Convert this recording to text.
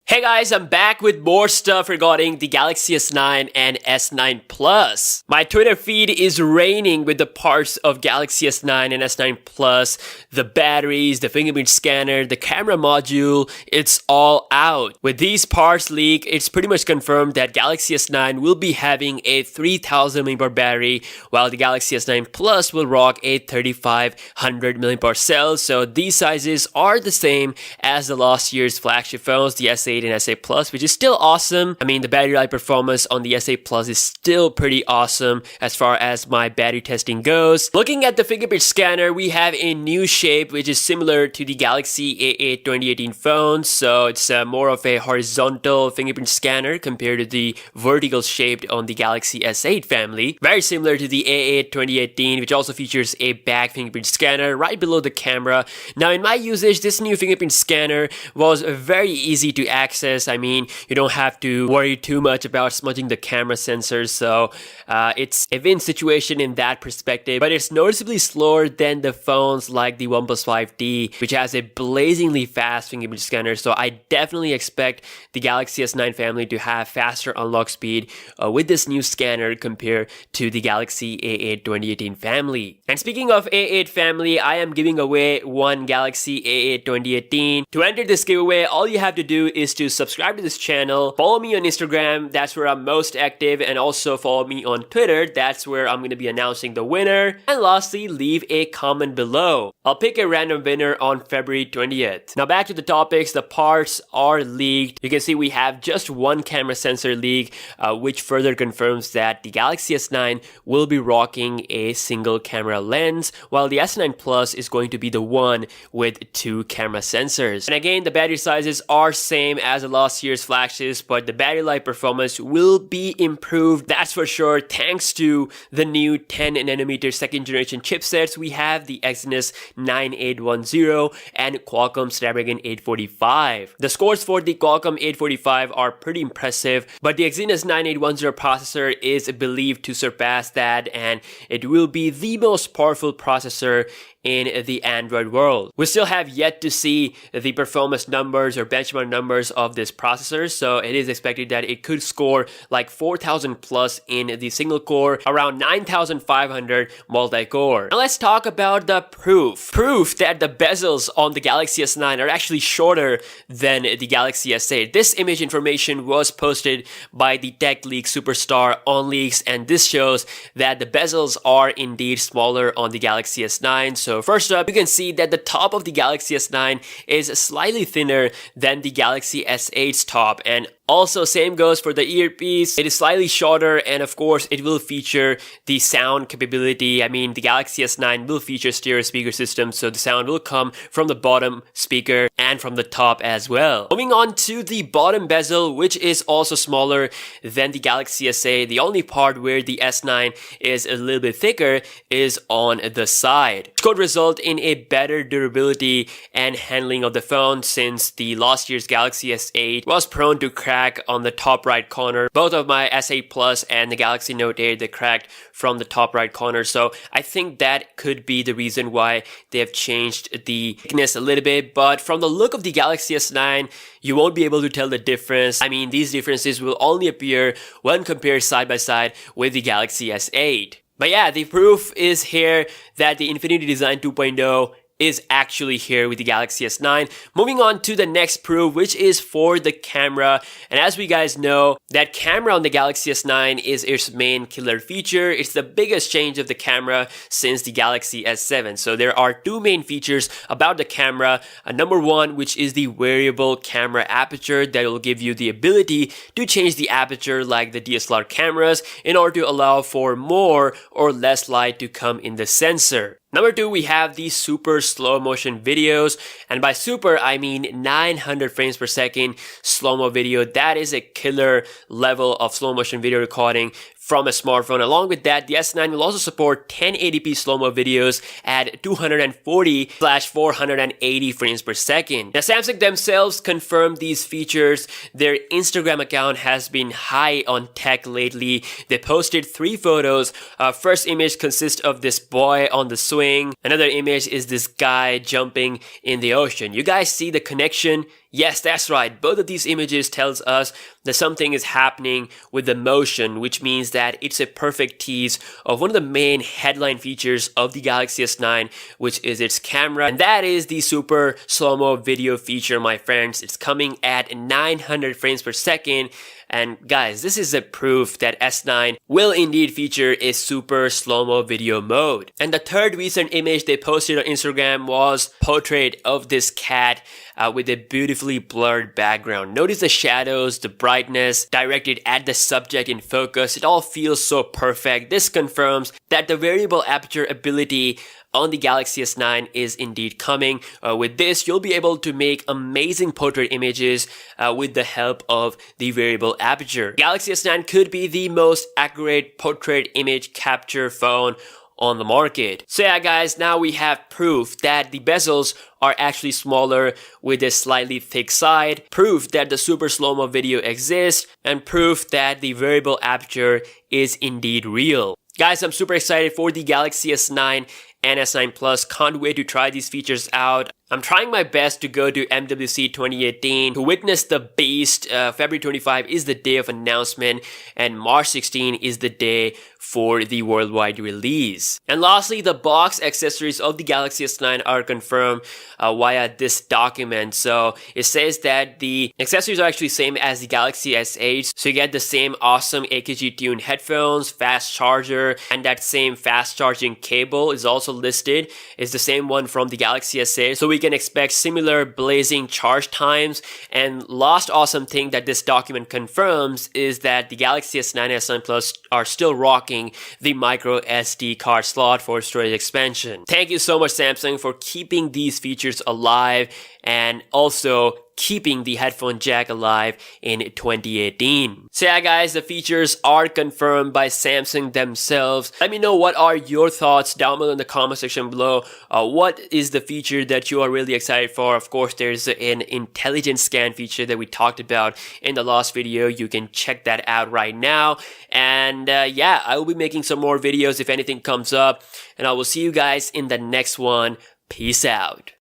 Hey guys, I'm back with more stuff regarding the Galaxy S9 and S9 Plus. My Twitter feed is raining with the parts of Galaxy S9 and S9 Plus, the batteries, the fingerprint scanner, the camera module, it's all out. With these parts leak, it's pretty much confirmed that Galaxy S9 will be having a 3000 mAh battery, while the Galaxy S9 Plus will rock a 3500 mAh cell. So these sizes are the same as the last year's flagship phones, the S8 and S8 Plus, which is still awesome. I mean, the battery life performance on the S8 Plus is still pretty awesome as far as my battery testing goes. Looking at the fingerprint scanner, we have a new shape which is similar to the Galaxy A8 2018 phone. So it's more of a horizontal fingerprint scanner compared to the vertical shaped on the Galaxy S8 family. Very similar to the A8 2018, which also features a back fingerprint scanner right below the camera. Now, in my usage, this new fingerprint scanner was very easy to access. I mean, you don't have to worry too much about smudging the camera sensors, so it's a win situation in that perspective, but it's noticeably slower than the phones like the OnePlus 5D, which has a blazingly fast fingerprint scanner. So I definitely expect the Galaxy S9 family to have faster unlock speed with this new scanner compared to the Galaxy A8 2018 family. And speaking of A8 family, I am giving away one Galaxy A8 2018. To enter this giveaway, all you have to do is to subscribe to this channel, follow me on Instagram, that's where I'm most active, and also follow me on Twitter, that's where I'm going to be announcing the winner. And lastly, leave a comment below. I'll pick a random winner on February 20th. Now back to the topics, the parts are leaked. You can see we have just one camera sensor leak, which further confirms that the Galaxy S9 will be rocking a single camera lens, while the S9 Plus is going to be the one with two camera sensors. And again, the battery sizes are same as the last year's flagships, but the battery life performance will be improved, that's for sure, thanks to the new 10nm second generation chipsets. We have the Exynos 9810 and Qualcomm Snapdragon 845. The scores for the Qualcomm 845 are pretty impressive, but the Exynos 9810 processor is believed to surpass that, and it will be the most powerful processor in the Android world. We still have yet to see the performance numbers or benchmark numbers of this processor, so it is expected that it could score like 4000 plus in the single core, around 9500 multi-core. Now let's talk about the proof that the bezels on the Galaxy S9 are actually shorter than the Galaxy S8. This image information was posted by the tech leak superstar OnLeaks, and this shows that the bezels are indeed smaller on the Galaxy S9. So first up, you can see that the top of the Galaxy S9 is slightly thinner than the Galaxy S8's top, and also same goes for the earpiece. It is slightly shorter, and of course it will feature the sound capability. I mean, the Galaxy S9 will feature stereo speaker system, so the sound will come from the bottom speaker and from the top as well. Moving on to the bottom bezel, which is also smaller than the Galaxy S8. The only part where the S9 is a little bit thicker is on the side, which could result in a better durability and handling of the phone, since the last year's Galaxy S8 was prone to crack on the top right corner. Both of my S8 Plus and the Galaxy Note 8, they cracked from the top right corner, so I think that could be the reason why they have changed the thickness a little bit. But from the look of the Galaxy S9, you won't be able to tell the difference. I mean, these differences will only appear when compared side by side with the Galaxy S8. But yeah, the proof is here that the Infinity Design 2.0 is actually here with the Galaxy S9. Moving on to the next proof, which is for the camera. And as we guys know, that camera on the Galaxy S9 is its main killer feature. It's the biggest change of the camera since the Galaxy S7. So there are two main features about the camera. Number one, which is the variable camera aperture that will give you the ability to change the aperture like the DSLR cameras in order to allow for more or less light to come in the sensor. Number two, we have the super slow motion videos, and by super I mean 900 frames per second slow-mo video. That is a killer level of slow motion video recording from a smartphone. Along with that, the S9 will also support 1080p slow-mo videos at 240/480 frames per second. Now, Samsung themselves confirmed these features. Their Instagram account has been high on tech lately. They posted 3 photos. First image consists of this boy on the swing. Another image is this guy jumping in the ocean. You guys see the connection Yes, that's right. Both of these images tells us that something is happening with the motion, which means that it's a perfect tease of one of the main headline features of the Galaxy S9, which is its camera. And that is the super slow-mo video feature, my friends. It's coming at 900 frames per second. And guys, this is a proof that S9 will indeed feature a super slow-mo video mode. And the third recent image they posted on Instagram was portrait of this cat with a beautifully blurred background. Notice the shadows, the brightness directed at the subject in focus. It all feels so perfect. This confirms that the variable aperture ability on the Galaxy S9 is indeed coming. With this, you'll be able to make amazing portrait images with the help of the variable aperture. Galaxy S9 could be the most accurate portrait image capture phone on the market. So yeah guys, now we have proof that the bezels are actually smaller with a slightly thick side, proof that the super slow-mo video exists, and proof that the variable aperture is indeed real. Guys, I'm super excited for the Galaxy S9 and S9 Plus. Can't wait to try these features out. I'm trying my best to go to MWC 2018 to witness the beast. February 25 is the day of announcement and March 16 is the day for the worldwide release. And lastly, the box accessories of the Galaxy S9 are confirmed via this document. So it says that the accessories are actually same as the Galaxy S8. So you get the same awesome AKG tuned headphones, fast charger, and that same fast charging cable is also listed. It's the same one from the Galaxy S8. So we can expect similar blazing charge times. And last awesome thing that this document confirms is that the Galaxy S9 and S9 Plus are still rocking the micro SD card slot for storage expansion. Thank you so much Samsung for keeping these features alive and also keeping the headphone jack alive in 2018. So yeah guys, the features are confirmed by Samsung themselves. Let me know what are your thoughts down below in the comment section below. What is the feature that you are really excited for? Of course, there's an intelligent scan feature that we talked about in the last video. You can check that out right now. And yeah, I will be making some more videos if anything comes up. And I will see you guys in the next one. Peace out.